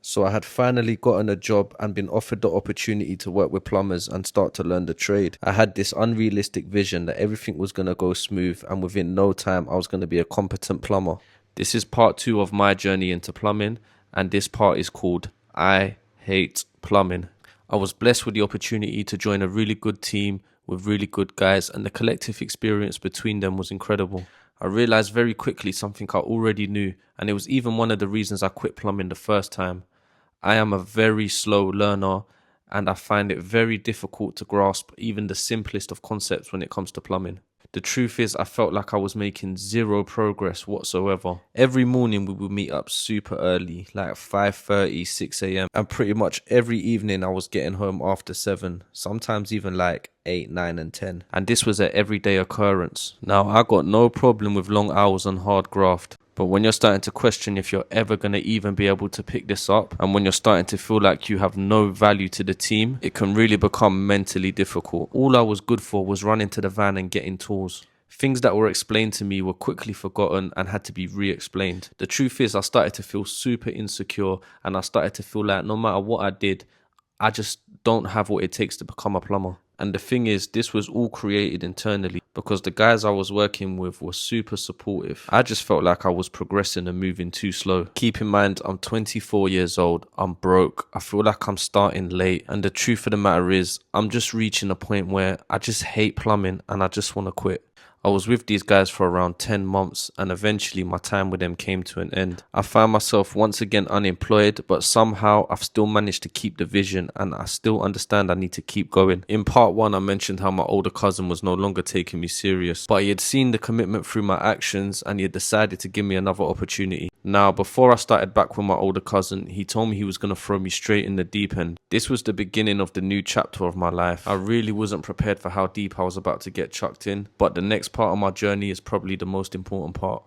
So I had finally gotten a job and been offered the opportunity to work with plumbers and start to learn the trade. I had this unrealistic vision that everything was going to go smooth and within no time I was going to be a competent plumber. This is part 2 of my journey into plumbing, and this part is called I Hate Plumbing. I was blessed with the opportunity to join a really good team with really good guys, and the collective experience between them was incredible. I realized very quickly something I already knew, and it was even one of the reasons I quit plumbing the first time. I am a very slow learner, and I find it very difficult to grasp even the simplest of concepts when it comes to plumbing. The truth is, I felt like I was making zero progress whatsoever. Every morning we would meet up super early, like 5:30, 6 a.m. And pretty much every evening I was getting home after 7, sometimes even like 8, 9 and 10. And this was an everyday occurrence. Now, I got no problem with long hours and hard graft. But when you're starting to question if you're ever going to even be able to pick this up, and when you're starting to feel like you have no value to the team, it can really become mentally difficult. All I was good for was running to the van and getting tools. Things that were explained to me were quickly forgotten and had to be re-explained. The truth is, I started to feel super insecure, and I started to feel like no matter what I did, I just don't have what it takes to become a plumber. And the thing is, this was all created internally because the guys I was working with were super supportive. I just felt like I was progressing and moving too slow. Keep in mind, I'm 24 years old, I'm broke, I feel like I'm starting late, and the truth of the matter is, I'm just reaching a point where I just hate plumbing and I just want to quit. I was with these guys for around 10 months, and eventually my time with them came to an end. I found myself once again unemployed, but somehow I've still managed to keep the vision, and I still understand I need to keep going. In part 1, I mentioned how my older cousin was no longer taking me serious, but he had seen the commitment through my actions and he had decided to give me another opportunity. Now, before I started back with my older cousin, he told me he was going to throw me straight in the deep end. This was the beginning of the new chapter of my life. I really wasn't prepared for how deep I was about to get chucked in, but the next part of my journey is probably the most important part.